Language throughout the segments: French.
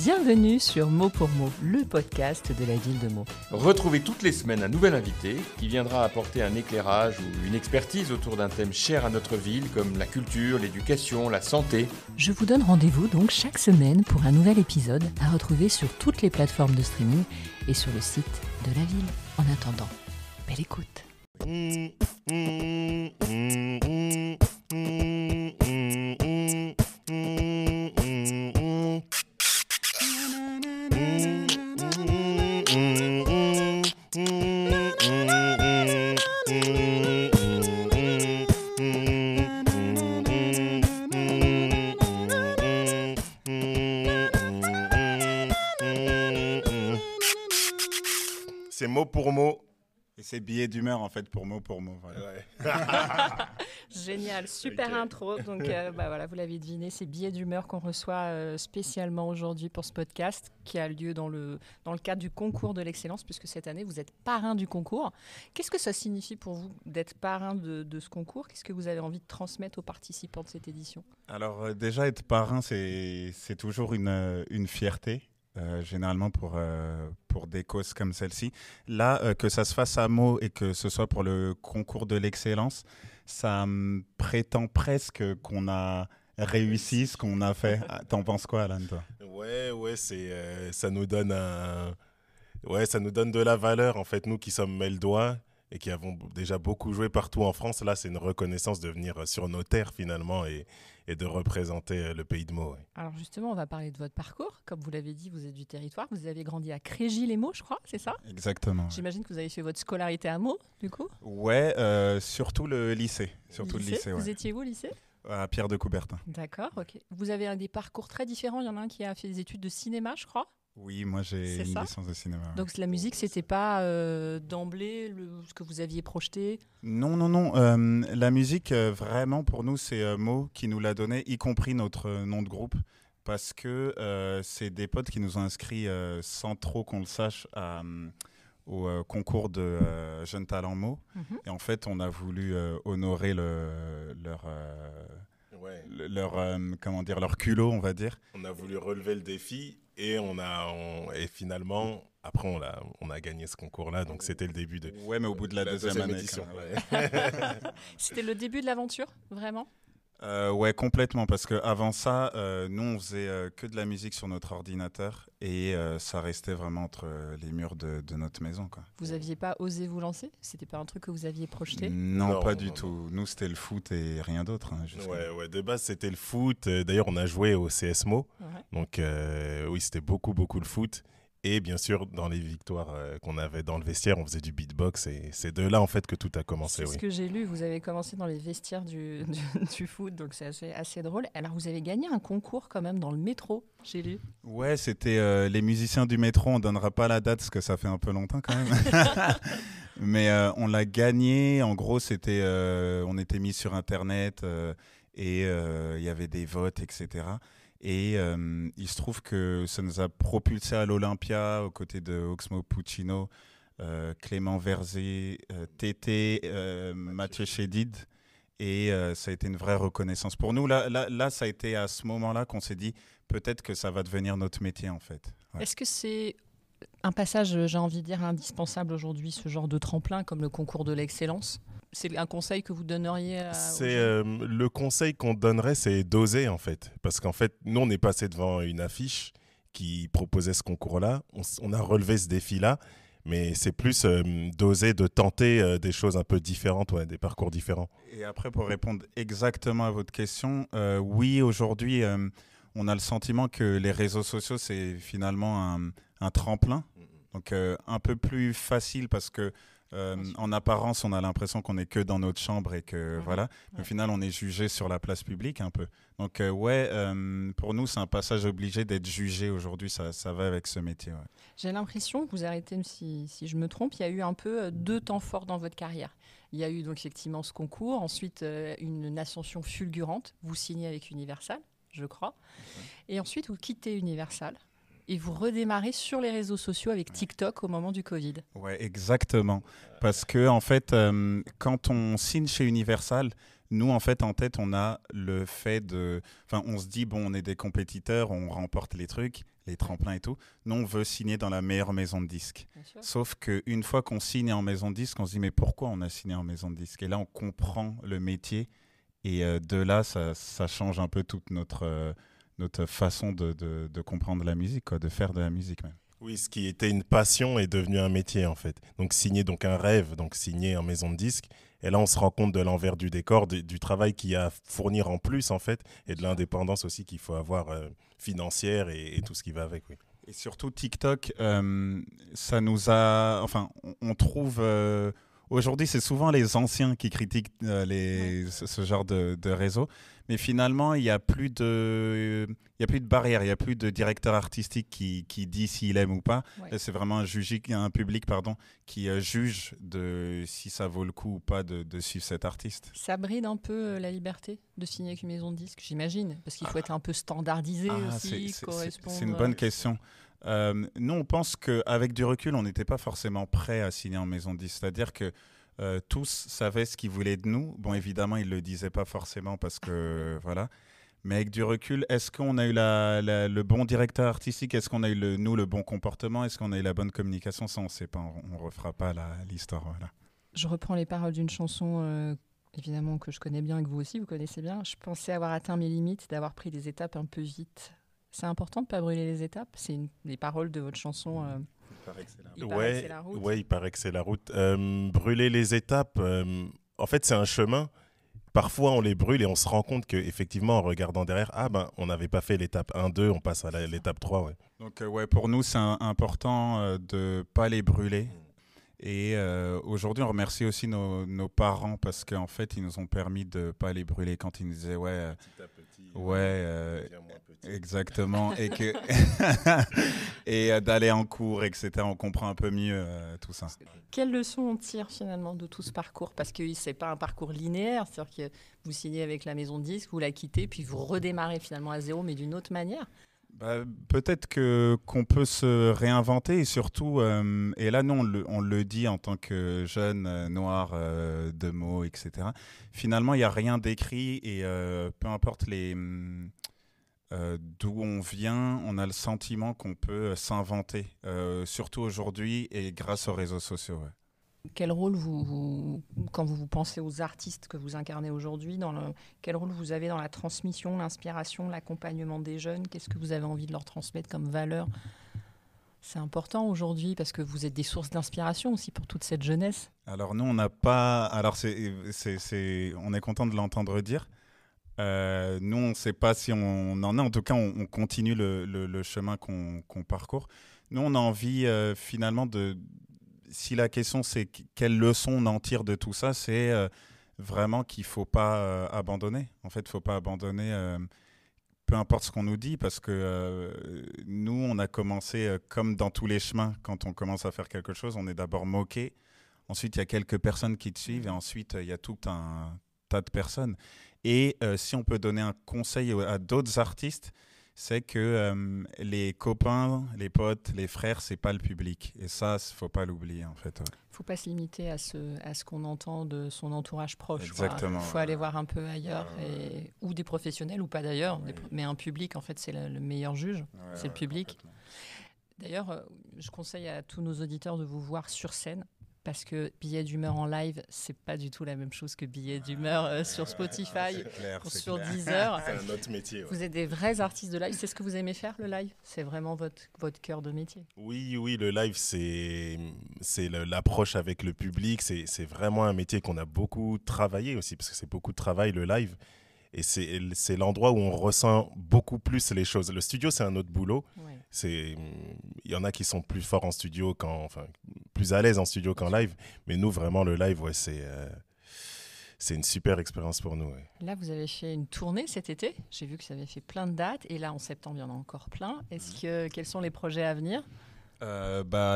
Bienvenue sur Mot pour Mot, le podcast de la ville de Meaux. Retrouvez toutes les semaines un nouvel invité qui viendra apporter un éclairage ou une expertise autour d'un thème cher à notre ville comme la culture, l'éducation, la santé. Je vous donne rendez-vous donc chaque semaine pour un nouvel épisode à retrouver sur toutes les plateformes de streaming et sur le site de la ville. En attendant, belle écoute. C'est mot pour mot. Et c'est billet d'humeur en fait pour mot. Voilà. Ouais. Génial, super Ok. intro. Donc voilà, vous l'avez deviné, c'est Billets d'humeur qu'on reçoit spécialement aujourd'hui pour ce podcast qui a lieu dans le cadre du concours de l'excellence, puisque cette année vous êtes parrain du concours. Qu'est-ce que ça signifie pour vous d'être parrain de ce concours? Qu'est-ce que vous avez envie de transmettre aux participants de cette édition? Alors déjà être parrain c'est toujours une fierté. Généralement pour des causes comme celle-ci. Là, que ça se fasse à Meaux et que ce soit pour le concours de l'excellence, ça prétend presque qu'on a réussi ce qu'on a fait. T'en penses quoi, Alan, toi? Ouais, ça nous donne ça nous donne de la valeur en fait, nous qui sommes Meldois et qui avons déjà beaucoup joué partout en France. Là, c'est une reconnaissance de venir sur nos terres finalement et de représenter le pays de Meaux. Ouais. Alors justement, on va parler de votre parcours. Comme vous l'avez dit, vous êtes du territoire. Vous avez grandi à Crégis-les-Meaux, je crois, c'est ça? Exactement. Ouais. J'imagine que vous avez fait votre scolarité à Meaux, du coup. Ouais, surtout le lycée. Surtout le lycée, Vous ouais. étiez où au lycée? À Pierre de Coubertin. D'accord, ok. Vous avez des parcours très différents. Il y en a un qui a fait des études de cinéma, je crois. Oui, moi j'ai C'est une ça licence de cinéma. Ouais. Donc la musique, c'était pas d'emblée ce que vous aviez projeté? Non. La musique, vraiment, pour nous, c'est Mo qui nous l'a donné, y compris notre nom de groupe, parce que c'est des potes qui nous ont inscrits sans trop qu'on le sache au concours de Jeunes Talents Mo. Mhm. Et en fait, on a voulu honorer leur culot, on va dire. On a voulu relever le défi et et finalement après on a gagné ce concours-là. Donc c'était le début de Ouais, mais au bout de la deuxième année. édition. quand même. Ouais. C'était le début de l'aventure, vraiment? Ouais, complètement, parce qu'avant ça, nous, on faisait que de la musique sur notre ordinateur et ça restait vraiment entre les murs de notre maison, quoi. Vous aviez pas osé vous lancer? C'était pas un truc que vous aviez projeté? Non, Non, pas non, du non. tout. Nous, c'était le foot et rien d'autre. Hein, jusqu'à- Ouais, de base c'était le foot. D'ailleurs, on a joué au CSMO. Ouais. Donc oui, c'était beaucoup le foot. Et bien sûr, dans les victoires qu'on avait dans le vestiaire, on faisait du beatbox. Et c'est de là, en fait, que tout a commencé. C'est Oui. ce que j'ai lu. Vous avez commencé dans les vestiaires du foot, donc c'est assez drôle. Alors, vous avez gagné un concours quand même dans le métro, j'ai lu. Ouais, c'était les musiciens du métro. On donnera pas la date parce que ça fait un peu longtemps quand même. Mais on l'a gagné. En gros, on était mis sur Internet et il y avait des votes, etc. Et il se trouve que ça nous a propulsé à l'Olympia aux côtés de Oxmo Puccino, Clément Verzé, Tété, Mathieu Chédid. Et ça a été une vraie reconnaissance pour nous. Là, ça a été à ce moment-là qu'on s'est dit peut-être que ça va devenir notre métier en fait. Ouais. Est-ce que c'est un passage, j'ai envie de dire, indispensable aujourd'hui, ce genre de tremplin comme le concours de l'excellence? C'est un conseil que vous donneriez aux jeunes? Le conseil qu'on donnerait, c'est d'oser, en fait. Parce qu'en fait, nous, on est passé devant une affiche qui proposait ce concours-là. On a relevé ce défi-là. Mais c'est plus d'oser, de tenter des choses un peu différentes, ouais, des parcours différents. Et après, pour répondre exactement à votre question, oui, aujourd'hui, on a le sentiment que les réseaux sociaux, c'est finalement un tremplin. Donc, un peu plus facile parce que en apparence, on a l'impression qu'on n'est que dans notre chambre et que voilà. Mais au final, on est jugé sur la place publique un peu. Donc, pour nous, c'est un passage obligé d'être jugé aujourd'hui. Ça va avec ce métier. Ouais. J'ai l'impression, vous arrêtez si je me trompe, il y a eu un peu deux temps forts dans votre carrière. Il y a eu donc effectivement ce concours, ensuite une ascension fulgurante. Vous signez avec Universal, je crois. Et ensuite, vous quittez Universal. Et vous redémarrez sur les réseaux sociaux avec TikTok au moment du Covid. Ouais, exactement. Parce que, en fait, quand on signe chez Universal, nous, en fait, en tête, on a le fait de... Enfin, on se dit, bon, on est des compétiteurs, on remporte les trucs. les tremplins et tout. Nous, on veut signer dans la meilleure maison de disques. Sauf qu'une fois qu'on signe en maison de disques, on se dit mais pourquoi on a signé en maison de disques? Et là, on comprend le métier. Et de là, ça change un peu toute notre façon de comprendre la musique, quoi, de faire de la musique même. Oui, ce qui était une passion est devenu un métier en fait. Donc signer donc un rêve, donc signer en maison de disque. Et là, on se rend compte de l'envers du décor, du travail qu'il y a à fournir en plus en fait, et de l'indépendance aussi qu'il faut avoir financière et tout ce qui va avec. Oui. Et surtout TikTok, ça nous a, enfin, on trouve. Aujourd'hui, c'est souvent les anciens qui critiquent ce genre de réseau. Mais finalement, il n'y a plus de barrière, il n'y a plus de directeur artistique qui dit s'il aime ou pas. Ouais. C'est vraiment un public qui juge de si ça vaut le coup ou pas de suivre cet artiste. Ça bride un peu la liberté de signer avec une maison de disques, j'imagine, parce qu'il faut être un peu standardisé aussi. C'est une bonne question. Nous, on pense qu'avec du recul, on n'était pas forcément prêts à signer en maison de disques. C'est-à-dire que tous savaient ce qu'ils voulaient de nous. Bon, évidemment, ils ne le disaient pas forcément parce que, voilà. Mais avec du recul, est-ce qu'on a eu le bon directeur artistique? Est-ce qu'on a eu, le bon comportement? Est-ce qu'on a eu la bonne communication? Ça, on ne sait pas. On ne refera pas l'histoire. Voilà. Je reprends les paroles d'une chanson, évidemment, que je connais bien et que vous aussi, vous connaissez bien. Je pensais avoir atteint mes limites, d'avoir pris des étapes un peu vite. C'est important de ne pas brûler les étapes. C'est les paroles de votre chanson. Il paraît que c'est la route. Oui, il paraît que c'est la route. Brûler les étapes, en fait, c'est un chemin. Parfois, on les brûle et on se rend compte qu'effectivement, en regardant derrière, on n'avait pas fait l'étape 1, 2, on passe à l'étape 3. Ouais. Donc, pour nous, c'est important de ne pas les brûler. Et aujourd'hui, on remercie aussi nos parents parce qu'en fait, ils nous ont permis de ne pas les brûler quand ils nous disaient petit à petit, exactement, et que et d'aller en cours, etc. On comprend un peu mieux tout ça. Quelles leçons on tire finalement de tout ce parcours? Parce que c'est pas un parcours linéaire, c'est-à-dire que vous signez avec la maison de disques, vous la quittez, puis vous redémarrez finalement à zéro, mais d'une autre manière. Peut-être qu'on peut se réinventer et surtout, et là nous on le dit en tant que jeunes noirs de mots, etc. Finalement il n'y a rien d'écrit et peu importe d'où on vient, on a le sentiment qu'on peut s'inventer, surtout aujourd'hui et grâce aux réseaux sociaux. Ouais. Quel rôle quand vous pensez aux artistes que vous incarnez aujourd'hui, quel rôle vous avez dans la transmission, l'inspiration, l'accompagnement des jeunes? Qu'est-ce que vous avez envie de leur transmettre comme valeur? C'est important aujourd'hui parce que vous êtes des sources d'inspiration aussi pour toute cette jeunesse. Alors nous, on n'a pas... Alors on est content de l'entendre dire. Nous, on ne sait pas si on en est. En tout cas, on continue le chemin qu'on parcourt. Nous, on a envie finalement de... Si la question c'est quelle leçon on en tire de tout ça, c'est vraiment qu'il ne faut pas abandonner. En fait, il ne faut pas abandonner peu importe ce qu'on nous dit parce que nous, on a commencé comme dans tous les chemins. Quand on commence à faire quelque chose, on est d'abord moqué. Ensuite, il y a quelques personnes qui te suivent et ensuite, il y a tout un tas de personnes. Et si on peut donner un conseil à d'autres artistes, c'est que les copains, les potes, les frères, c'est pas le public. Et ça, il faut pas l'oublier, en fait. Il faut pas se limiter à ce qu'on entend de son entourage proche. Exactement. Il faut aller voir un peu ailleurs, ou des professionnels, ou pas d'ailleurs. Oui. Mais un public, en fait, c'est le meilleur juge. C'est le public. D'ailleurs, je conseille à tous nos auditeurs de vous voir sur scène. Parce que Billets d'humeur en live, c'est pas du tout la même chose que Billets d'humeur sur Spotify ou sur Deezer. C'est un autre métier. Ouais. Vous êtes des vrais artistes de live. C'est ce que vous aimez faire, le live? C'est vraiment votre cœur de métier? Oui, le live, c'est l'approche avec le public. C'est vraiment un métier qu'on a beaucoup travaillé aussi, parce que c'est beaucoup de travail, le live. Et c'est l'endroit où on ressent beaucoup plus les choses. Le studio, c'est un autre boulot. Ouais. Il y en a qui sont plus forts en studio, plus à l'aise en studio qu'en live. Mais nous, vraiment, le live, c'est une super expérience pour nous. Ouais. Là, vous avez fait une tournée cet été. J'ai vu que ça avait fait plein de dates. Et là, en septembre, il y en a encore plein. Quels sont les projets à venir?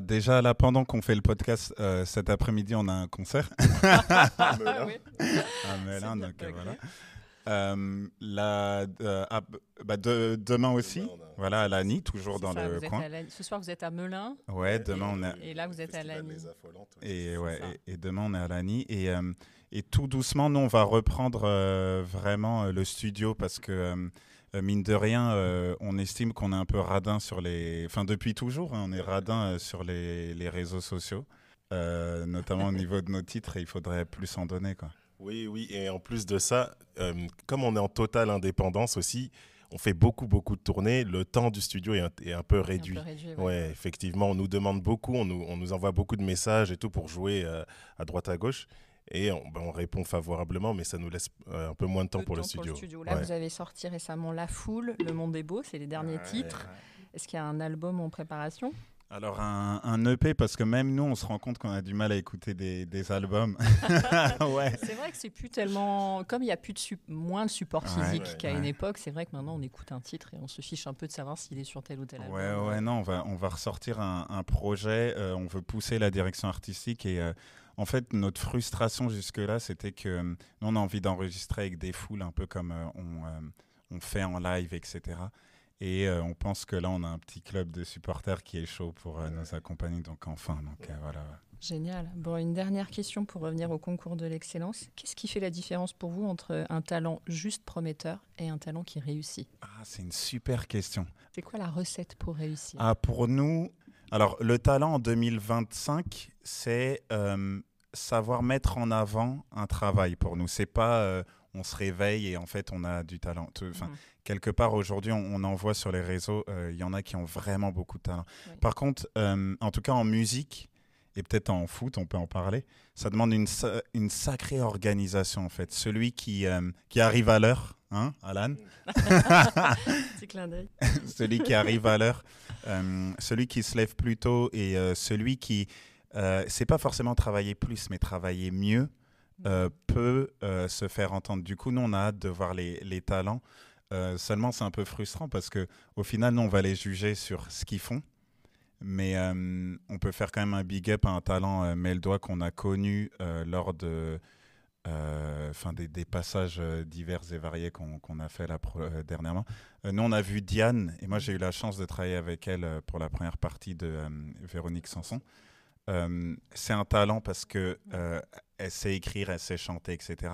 Déjà, là, pendant qu'on fait le podcast, cet après-midi, on a un concert. À Melun. Oui. À Melun, donc voilà. Demain aussi, voilà, à Lagny, toujours dans le coin. Ce soir, vous êtes à Melun. Ouais, demain on est. Et là, vous êtes à Lagny. Et demain on est à Lagny et tout doucement, nous on va reprendre vraiment le studio parce que mine de rien, on estime qu'on est un peu radin sur les... Enfin, depuis toujours, hein, on est radin sur les réseaux sociaux, notamment au niveau de nos titres, et il faudrait plus en donner, quoi. Oui, oui, et en plus de ça, comme on est en totale indépendance aussi, on fait beaucoup de tournées. Le temps du studio est un peu réduit. Ouais, effectivement, on nous demande beaucoup, on nous envoie beaucoup de messages et tout pour jouer à droite à gauche. Et on répond favorablement, mais ça nous laisse un peu moins de temps pour le studio. Là, vous avez sorti récemment La Foule, Le Monde est beau, c'est les derniers titres. Est-ce qu'il y a un album en préparation ? Alors un EP, parce que même nous, on se rend compte qu'on a du mal à écouter des albums. Ouais. C'est vrai que c'est plus tellement... Comme il y a moins de support physique qu'à une époque, c'est vrai que maintenant on écoute un titre et on se fiche un peu de savoir s'il est sur tel ou tel album. Ouais, non, on va ressortir un projet, on veut pousser la direction artistique et... En fait, notre frustration jusque-là, c'était que nous, on a envie d'enregistrer avec des foules, un peu comme on fait en live, etc. Et on pense que là, on a un petit club de supporters qui est chaud pour nous accompagner. Donc, enfin, voilà. Génial. Bon, une dernière question pour revenir au concours de l'excellence. Qu'est-ce qui fait la différence pour vous entre un talent juste prometteur et un talent qui réussit ? C'est une super question. C'est quoi la recette pour réussir ? Pour nous... Alors, le talent en 2025, c'est savoir mettre en avant un travail pour nous. C'est pas on se réveille et en fait on a du talent. Quelque part aujourd'hui, on en voit sur les réseaux, il y en a qui ont vraiment beaucoup de talent. Oui. Par contre, en tout cas en musique et peut-être en foot, on peut en parler, ça demande une sacrée organisation en fait. Celui qui arrive à l'heure, hein, Alan ? Petit clin d'œil. Celui qui arrive à l'heure, celui qui se lève plus tôt et celui qui, c'est pas forcément travailler plus, mais travailler mieux, peut se faire entendre. Du coup, nous, on a hâte de voir les talents. Seulement, c'est un peu frustrant parce qu'au final, nous, on va les juger sur ce qu'ils font. Mais on peut faire quand même un big up à un talent Meldois qu'on a connu lors de... des passages divers et variés qu'on a fait dernièrement. Nous, on a vu Diane, et moi, j'ai eu la chance de travailler avec elle pour la première partie de Véronique Sanson. C'est un talent parce que elle sait écrire, elle sait chanter, etc.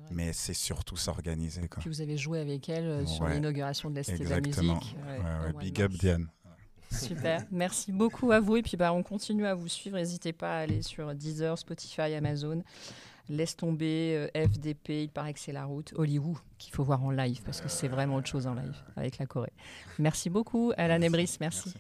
Mais elle sait surtout s'organiser. Quoi. Puis vous avez joué avec elle sur l'inauguration de la Cité de la Musique. Big up Diane. Super, merci beaucoup à vous. Et puis on continue à vous suivre. N'hésitez pas à aller sur Deezer, Spotify, Amazon. Laisse tomber, FDP, il paraît que c'est la route. Hollywood, qu'il faut voir en live, parce que c'est vraiment autre chose en live avec la Corée. Merci beaucoup, Alan et Brice, merci.